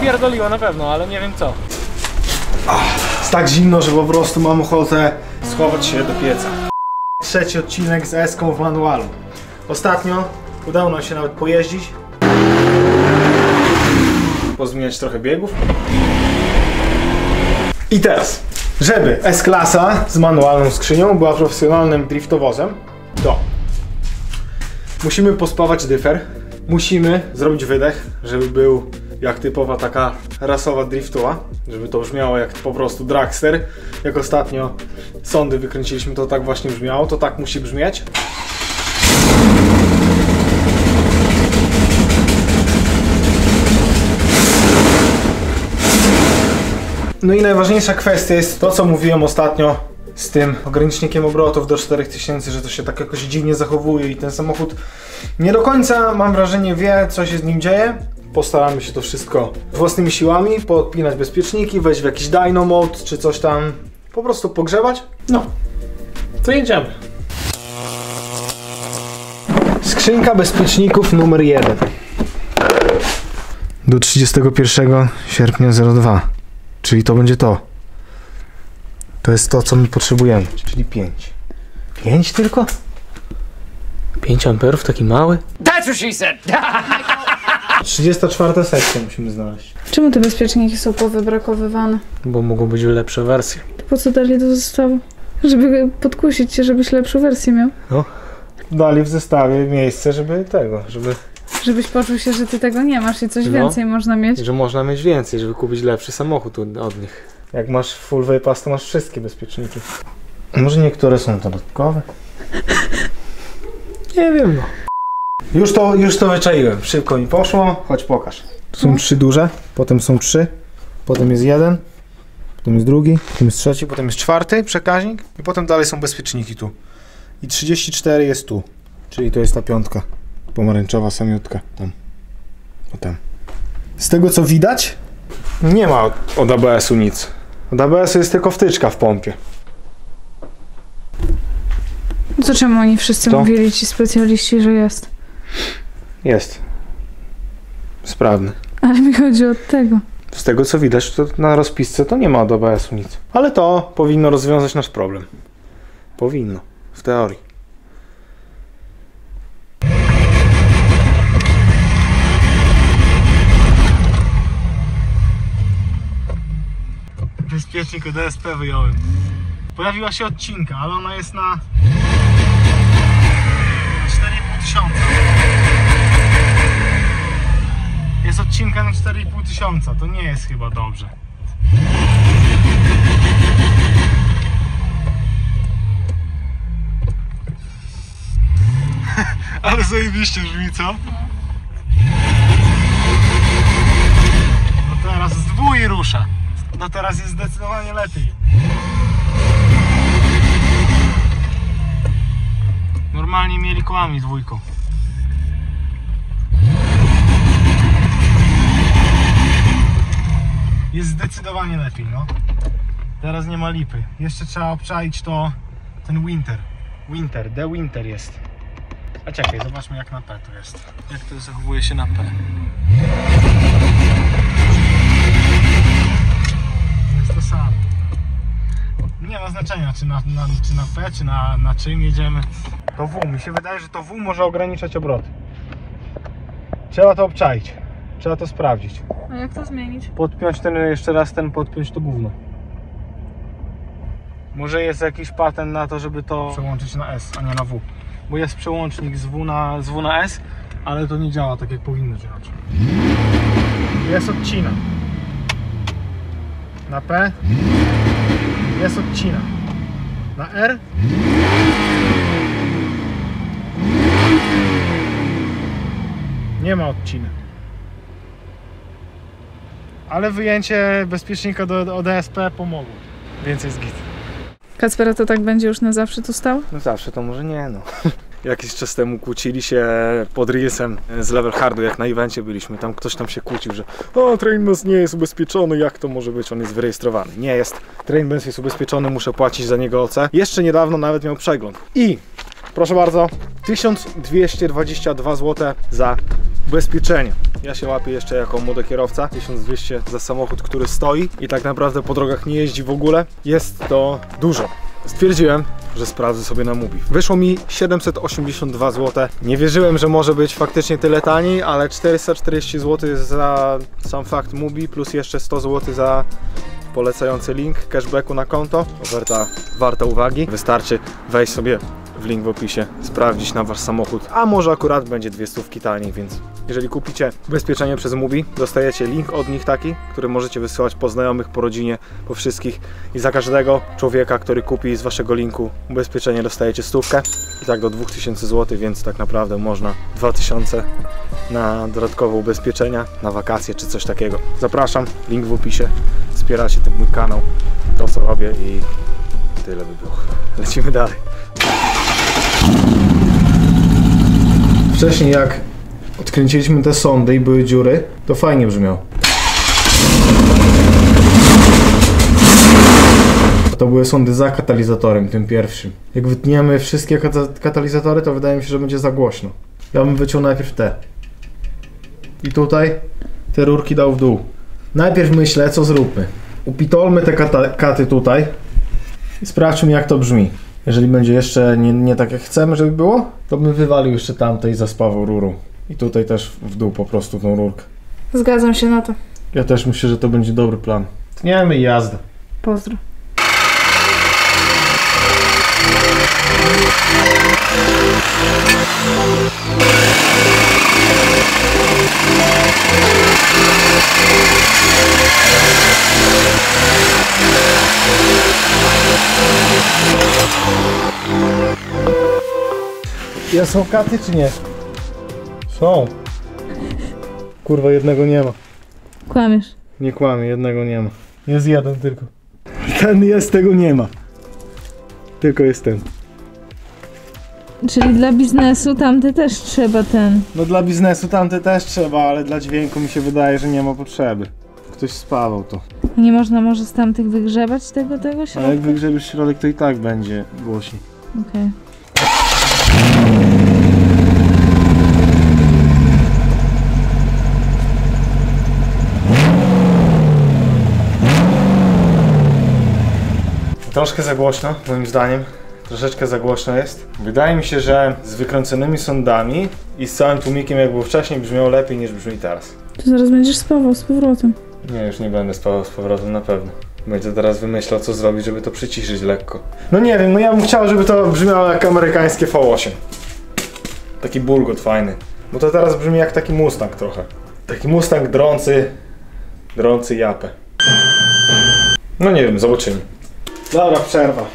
spierdoliło na pewno, ale nie wiem co. Jest tak zimno, że po prostu mam ochotę schować się do pieca. Trzeci odcinek z S-ką w manualu. Ostatnio udało nam się nawet pojeździć. Pozmieniać trochę biegów. I teraz, żeby S-klasa z manualną skrzynią była profesjonalnym driftowozem, to musimy pospawać dyfer. Musimy zrobić wydech, żeby był jak typowa taka rasowa driftowa, żeby to brzmiało jak po prostu dragster. Jak ostatnio sondy wykręciliśmy, to tak właśnie brzmiało, to tak musi brzmieć. No i najważniejsza kwestia jest to, co mówiłem ostatnio z tym ogranicznikiem obrotów do 4000, że to się tak jakoś dziwnie zachowuje i ten samochód nie do końca, mam wrażenie, wie, co się z nim dzieje. Postaramy się to wszystko własnymi siłami, podpinać bezpieczniki, wejść w jakiś dyno mode, czy coś tam, po prostu pogrzebać. No, to jedziemy. Skrzynka bezpieczników numer 1. Do 31 sierpnia 02. Czyli to będzie to. To jest to, co my potrzebujemy, czyli 5. 5 tylko? 5 amperów, taki mały? That's what she said! 34 sekcja musimy znaleźć. Czemu te bezpieczniki są powybrakowywane? Bo mogą być lepsze wersje. Po co dali do zestawu? Żeby podkusić cię, żebyś lepszą wersję miał. No. Dali w zestawie miejsce, żeby Żebyś poczuł się, że ty tego nie masz i coś więcej można mieć. Że można mieć więcej, żeby kupić lepszy samochód od nich. Jak masz full wypas, to masz wszystkie bezpieczniki. Może niektóre są dodatkowe? Nie wiem, no. Już to wyczaiłem. Szybko mi poszło. Chodź, pokaż. Tu są 3 duże, potem są 3, potem jest 1, potem jest drugi, potem jest trzeci, potem jest 4 przekaźnik i potem dalej są bezpieczniki tu. I 34 jest tu, czyli to jest ta 5. Pomarańczowa samiutka. Tam. O tam. Z tego co widać, nie ma od ABS-u nic. Od ABS-u jest tylko wtyczka w pompie. To czemu oni wszyscy mówili ci specjaliści, że jest? Jest. Sprawny. Ale mi chodzi od tego. Z tego co widać, to na rozpisce to nie ma od ABS-u nic. Ale to powinno rozwiązać nasz problem. Powinno. W teorii. Bezpiecznik od DSP wyjąłem. Pojawiła się odcinka, ale ona jest na 4500. Jest odcinka na 4500, to nie jest chyba dobrze. Ale zajebiście brzmi, co? No teraz z dwój rusza. No teraz jest zdecydowanie lepiej. Normalnie mieli kołami dwójką. Jest zdecydowanie lepiej, no. Teraz nie ma lipy. Jeszcze trzeba obczaić ten Winter. The Winter jest. A czekaj, zobaczmy jak na P to jest. Jak to zachowuje się na P. Jest to samo. Nie ma znaczenia, czy na P, czy na czym jedziemy. To W. Mi się wydaje, że to W może ograniczać obroty. Trzeba to obczaić. Trzeba to sprawdzić. A jak to zmienić? Podpiąć jeszcze raz podpiąć to gówno. Może jest jakiś patent na to, żeby to przełączyć na S, a nie na W. Bo jest przełącznik z W na S, ale to nie działa tak jak powinno działać. Jest odcina. Na P jest odcina. Na R nie ma odcina. Ale wyjęcie bezpiecznika do DSP pomogło. Więcej z git. Kacpera to tak będzie już na zawsze tu stał? No zawsze to może nie, no. Jakiś czas temu kłócili się pod Reelsem z Level Hardu, jak na evencie byliśmy. Tam ktoś tam się kłócił, że Trainbus nie jest ubezpieczony, jak to może być, on jest wyrejestrowany. Nie jest. Trainbus jest ubezpieczony, muszę płacić za niego OC. Jeszcze niedawno nawet miał przegląd. I proszę bardzo, 1222 zł za Ubezpieczenie. Ja się łapię jeszcze jako młody kierowca. 1200 za samochód, który stoi i tak naprawdę po drogach nie jeździ w ogóle. Jest to dużo. Stwierdziłem, że sprawdzę sobie na Mubi. Wyszło mi 782 zł. Nie wierzyłem, że może być faktycznie tyle taniej, ale 440 zł za sam fakt Mubi, plus jeszcze 100 zł za polecający link cashbacku na konto. Oferta warta uwagi. Wystarczy wejść sobie w link w opisie, sprawdzić na wasz samochód, a może akurat będzie 200 taniej, więc jeżeli kupicie ubezpieczenie przez Mubi, dostajecie link od nich taki, który możecie wysyłać po znajomych, po rodzinie, po wszystkich i za każdego człowieka, który kupi z waszego linku ubezpieczenie, dostajecie 100 i tak do 2000 zł, więc tak naprawdę można 2000 na dodatkowe ubezpieczenia, na wakacje czy coś takiego. Zapraszam, link w opisie, wspieracie ten mój kanał, to co robię i tyle by było. Lecimy dalej. Wcześniej jak odkręciliśmy te sondy i były dziury, to fajnie brzmiało. To były sondy za katalizatorem, tym pierwszym. Jak wytniemy wszystkie katalizatory, to wydaje mi się, że będzie za głośno. Ja bym wyciął najpierw te. I tutaj te rurki dał w dół. Najpierw myślę, co zróbmy. Upitolmy te katy tutaj i sprawdźmy, jak to brzmi. Jeżeli będzie jeszcze nie tak jak chcemy, żeby było, to bym wywalił jeszcze tamte i zaspawał rurą. I tutaj też w dół po prostu tą rurkę. Zgadzam się na to. Ja też myślę, że to będzie dobry plan. Tniemy i jazda. Pozdro. Są katy czy nie? Są. Kurwa, jednego nie ma. Kłamiesz. Nie kłamię, jednego nie ma. Jest jeden tylko. Ten jest, tego nie ma. Tylko jest ten. Czyli dla biznesu tamty też trzeba ten. No dla biznesu tamte też trzeba, ale dla dźwięku mi się wydaje, że nie ma potrzeby. Ktoś spawał to. Nie można może z tamtych wygrzebać tego środka? Ale jak wygrzebiesz środek, to i tak będzie głośniej. Okej. Troszkę za głośno, moim zdaniem. Troszeczkę za głośno jest. Wydaje mi się, że z wykręconymi sondami i z całym tłumikiem, jak było wcześniej, brzmiało lepiej niż brzmi teraz. To zaraz będziesz spawał z powrotem. Nie, już nie będę spawał z powrotem na pewno. Będę teraz wymyślał, co zrobić, żeby to przyciszyć lekko. No nie wiem, no ja bym chciał, żeby to brzmiało jak amerykańskie V8. Taki bulgot fajny. Bo to teraz brzmi jak taki Mustang trochę. Taki Mustang drący japę. No nie wiem, zobaczymy. Dobra, przerwa.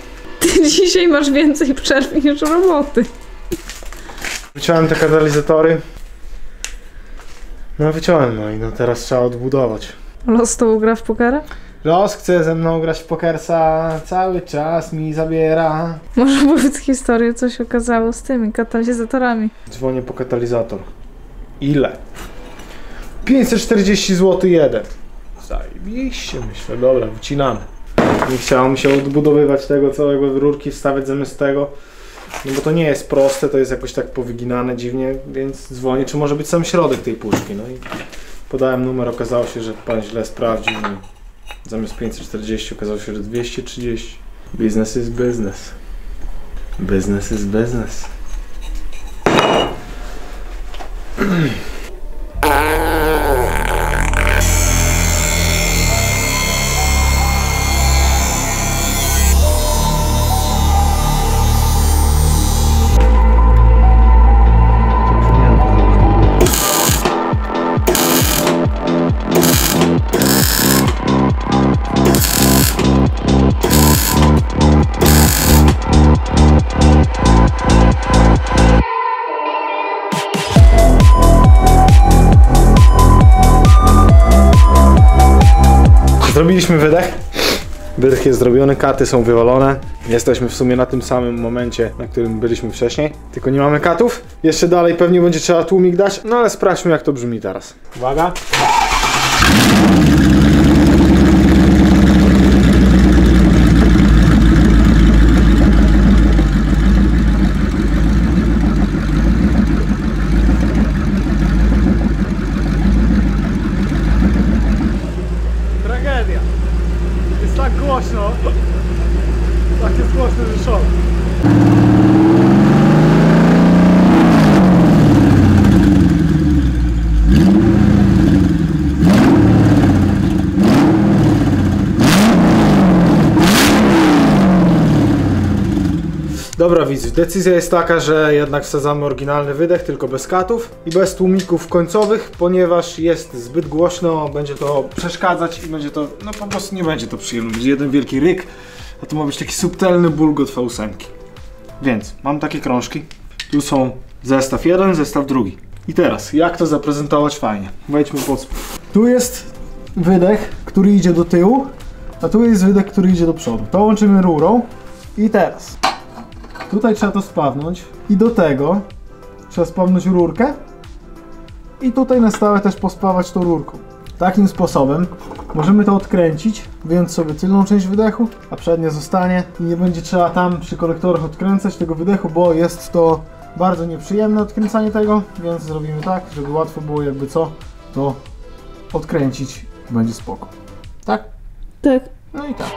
Ty dzisiaj masz więcej przerw niż roboty. Wyciąłem te katalizatory. No wyciąłem, no i no teraz trzeba odbudować. Los to gra w pokera? Los chce ze mną grać w pokersa, cały czas mi zabiera. Może powiedz historię, co się okazało z tymi katalizatorami. Dzwonię po katalizator. Ile? 540 zł jeden. Zajebiście, myślę, dobra, wycinamy. Nie chciało mi się odbudowywać tego całego rurki, wstawiać zamiast tego. No bo to nie jest proste, to jest jakoś tak powyginane dziwnie, więc dzwonię, czy może być sam środek tej puszki. No i podałem numer, okazało się, że pan źle sprawdził. I zamiast 540 okazało się, że 230. Business is business. Business is business. Zrobiliśmy wydech. Wydech jest zrobiony, katy są wywalone. Jesteśmy w sumie na tym samym momencie, na którym byliśmy wcześniej. Tylko nie mamy katów. Jeszcze dalej pewnie będzie trzeba tłumik dać. No ale sprawdźmy, jak to brzmi teraz. Uwaga. tak głośno. Tak jest głośno, że szok. Dobra widz, decyzja jest taka, że jednak wsadzamy oryginalny wydech, tylko bez katów i bez tłumików końcowych, ponieważ jest zbyt głośno, będzie to przeszkadzać i będzie to, no po prostu nie będzie to przyjemne, będzie jeden wielki ryk, a to ma być taki subtelny bulgot V8. Więc mam takie krążki, tu są zestaw jeden, zestaw drugi. I teraz, jak to zaprezentować fajnie? Wejdźmy pod spód. Tu jest wydech, który idzie do tyłu, a tu jest wydech, który idzie do przodu. To łączymy rurą i teraz tutaj trzeba to spawnąć i do tego trzeba spawnąć rurkę i tutaj na stałe też pospawać tą rurką. Takim sposobem możemy to odkręcić, wyjąć sobie tylną część wydechu, a przednie zostanie i nie będzie trzeba tam przy kolektorach odkręcać tego wydechu, bo jest to bardzo nieprzyjemne odkręcanie tego, więc zrobimy tak, żeby łatwo było jakby co, to odkręcić i będzie spoko. Tak? Tak. No i tak.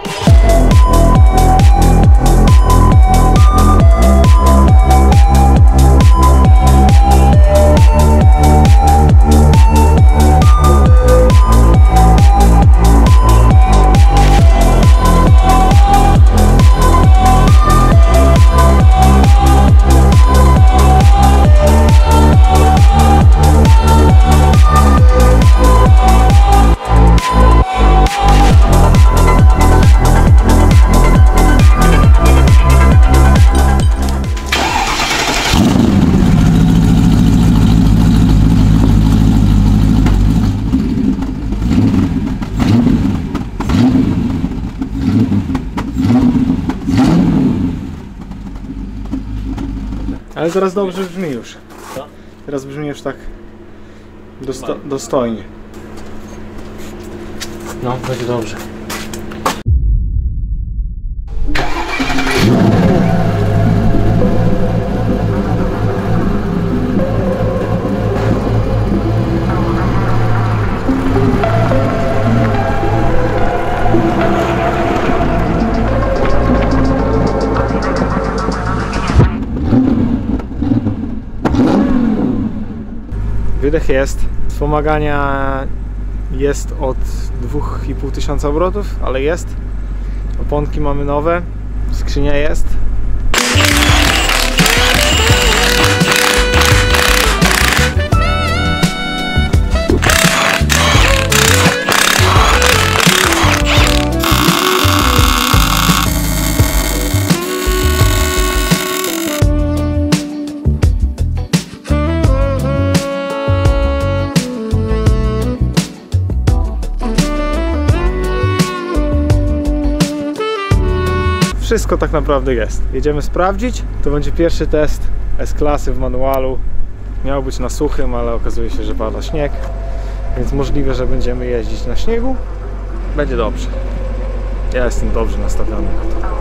Ale teraz dobrze brzmi już. Co? Teraz brzmi już tak dostojnie. No, będzie dobrze. Wydech jest. Wspomagania jest od 2500 obrotów, ale jest. Oponki mamy nowe. Skrzynia jest. Wszystko tak naprawdę jest. Jedziemy sprawdzić. To będzie pierwszy test S-klasy w manualu. Miał być na suchym, ale okazuje się, że pada śnieg. Więc możliwe, że będziemy jeździć na śniegu. Będzie dobrze. Ja jestem dobrze nastawiony na to.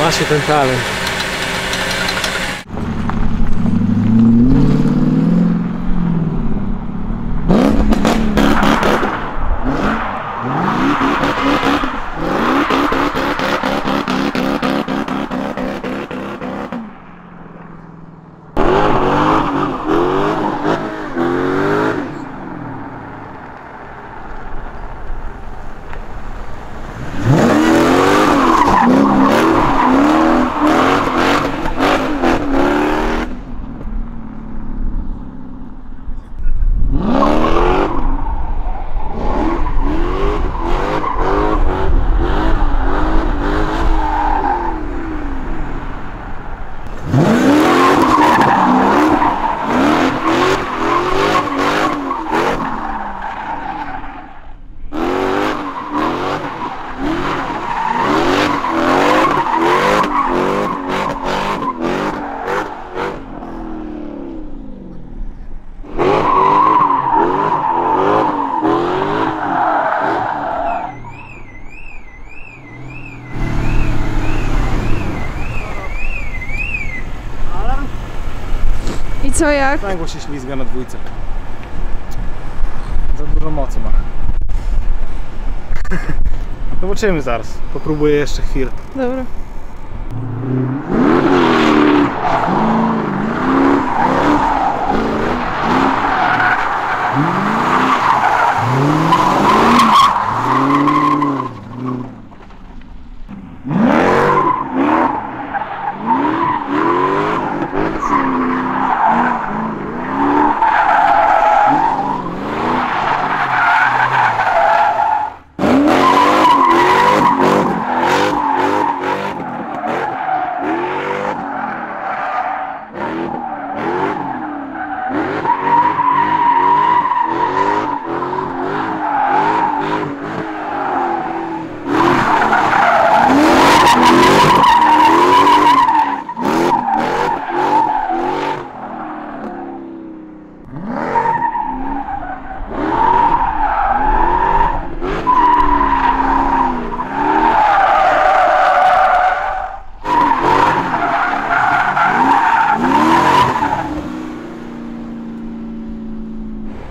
Ma się ten talent. I co, jak? Sprzęgło się ślizga na dwójce. Za dużo mocy ma. Zobaczymy zaraz. Popróbuję jeszcze chwilę. Dobra.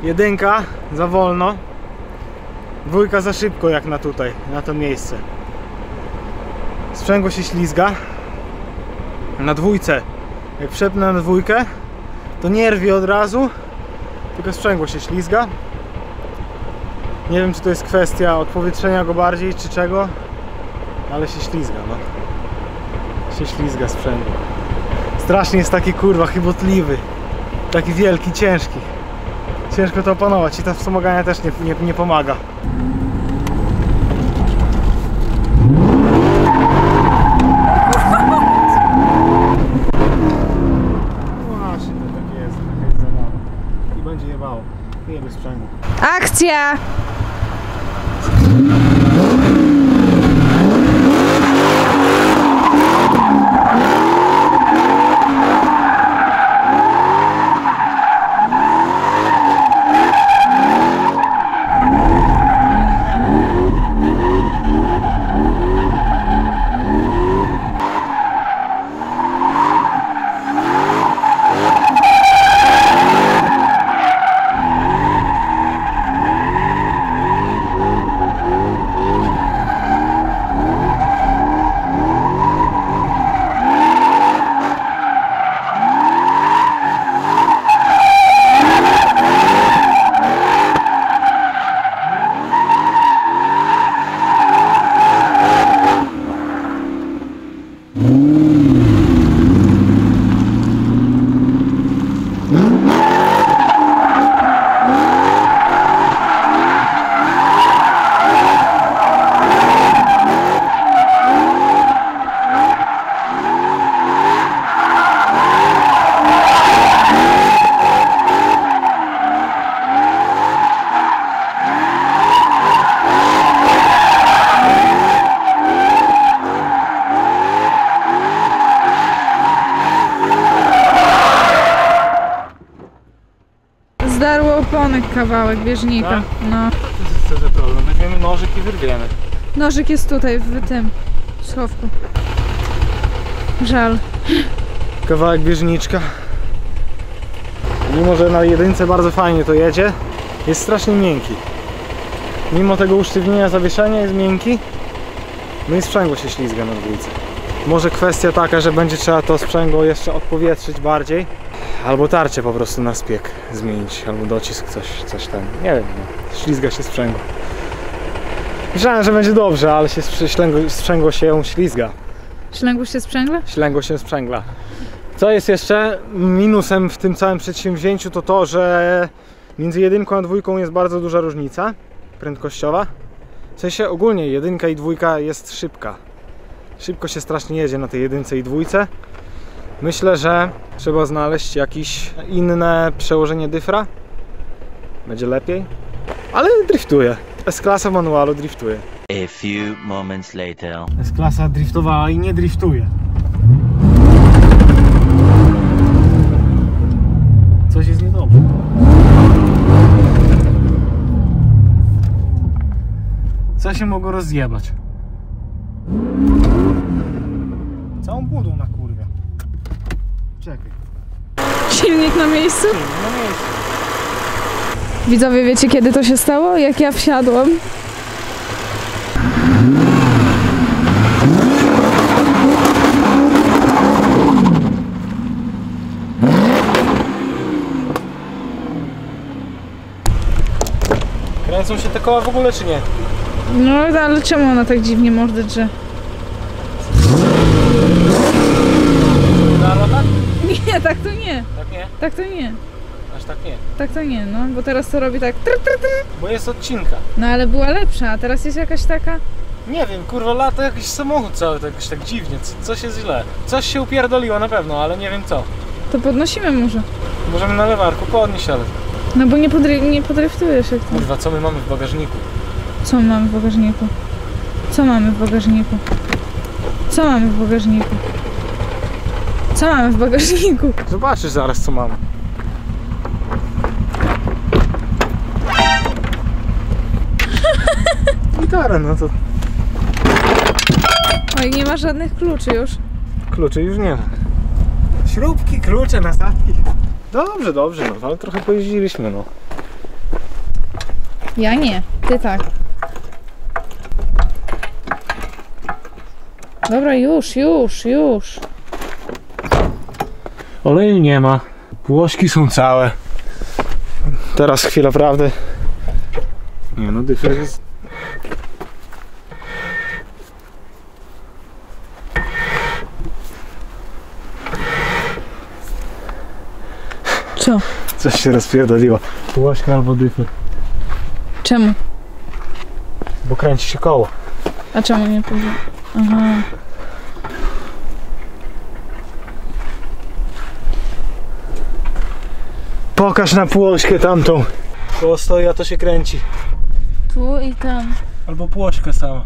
Jedynka za wolno, dwójka za szybko jak na tutaj, na to miejsce. Sprzęgło się ślizga. Na dwójce, jak przepnę na dwójkę, to nie rwie od razu, tylko sprzęgło się ślizga. Nie wiem, czy to jest kwestia odpowietrzenia go bardziej, czy czego, ale się ślizga, no. Się ślizga sprzęgło. Strasznie jest taki, kurwa, chybotliwy. Taki wielki, ciężki. Ciężko to opanować i to wspomaganie też nie pomaga. Właśnie, to tak jest, taka jest zabawa. I będzie jebało. Nie bez sprzęgu. Akcja! Zdarło opony kawałek bieżnika. Tak? No. To jest problem. Weźmiemy nożyk i wyrwiemy. Nożyk jest tutaj w tym schowku. Żal. Kawałek bieżniczka. Mimo że na jedynce bardzo fajnie to jedzie, jest strasznie miękki. Mimo tego usztywnienia zawieszenia jest miękki. No i sprzęgło się ślizga na dwójce. Może kwestia taka, że będzie trzeba to sprzęgło jeszcze odpowietrzyć bardziej. Albo tarcie po prostu na szpieg zmienić, albo docisk, coś tam. Nie wiem, no. Ślizga się sprzęgło. Myślałem, że będzie dobrze, ale się sprzęgło się ślizga. Ślęgło się sprzęgle? Ślęgło się sprzęgla. Co jest jeszcze minusem w tym całym przedsięwzięciu, to to, że między jedynką a dwójką jest bardzo duża różnica prędkościowa. W sensie ogólnie jedynka i dwójka jest szybka. Szybko się strasznie jedzie na tej jedynce i dwójce. Myślę, że trzeba znaleźć jakieś inne przełożenie dyfra. Będzie lepiej. Ale driftuje. S-klasa w manualu driftuje. A few moments later. S-klasa driftowała i nie driftuje. Coś jest niedobrze. Co się mogło rozjebać? Całą budą na kurwę. Czekaj. Silnik na miejscu? Widzowie, wiecie kiedy to się stało? Jak ja wsiadłam. Kręcą się te koła w ogóle czy nie? No ale czemu ona tak dziwnie mordy drze? Na lotach? Nie, tak to nie. Tak nie? Tak to nie. Aż tak nie. Tak to nie, no. Bo teraz to robi tak. Tr, tr, tr. Bo jest odcinka. No ale była lepsza, a teraz jest jakaś taka. Nie wiem, kurwa, lata jakiś samochód cały, tak jakoś tak dziwnie, coś jest źle. Coś się upierdoliło na pewno, ale nie wiem co. To podnosimy może. Możemy na lewarku podnieść, ale... No bo nie podriftujesz jak to. Kurwa, co my mamy w bagażniku? Co mamy w bagażniku? Co mamy w bagażniku? Co mamy w bagażniku? Co mamy w bagażniku? Zobaczysz zaraz, co mamy. Gitara, no to... Oj, nie ma żadnych kluczy już. Kluczy już nie ma. Śrubki, klucze, nasadki. Dobrze, dobrze, no ale trochę pojeździliśmy, no. Ja nie, ty tak. Dobra, już. Oleju nie ma. Płośki są całe. Teraz chwila prawdy. Nie no, dyfer jest... Co? Coś się rozpierdoliło. Płośka albo dyfer. Czemu? Bo kręci się koło. A czemu nie powiedział? Aha. Pokaż na płośkę tamtą. Koło stoi, a to się kręci. Tu i tam. Albo płośka sama.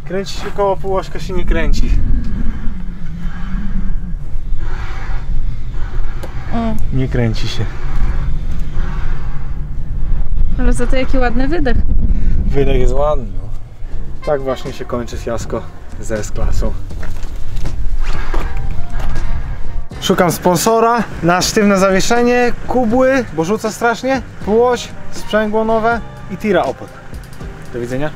Kręci się koło, płośka się nie kręci. O, Nie kręci się. ale za to jaki ładny wydech. Wydech jest ładny. No. Tak właśnie się kończy fiasko z S-klasą. Szukam sponsora na sztywne zawieszenie, kubły, bo rzuca strasznie, płoś, sprzęgło nowe i tira opon. Do widzenia.